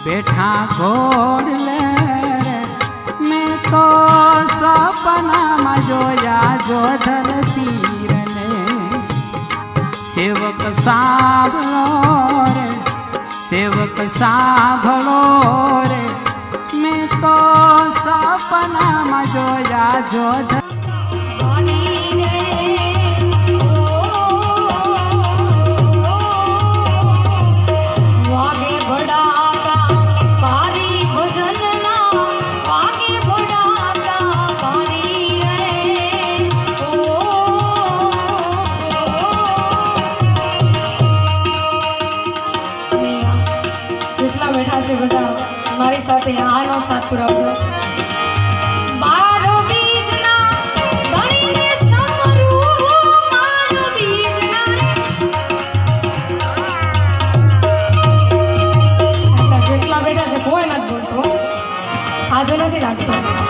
बैठा घोड़ले मैं तो सपना में जोया जोधल पीर ने सेवक सांभळो रे सेवक सांभळो रे मैं तो सपना में जोया जोधल બધા મારી સાથે આનો સાથ પુરાવજો. બારો બીજના ગણીને સમરું મારો બીજના આટલા જેટલા બેઠા છે કોઈ નથી બોલતો. આધો નથી લાગતો.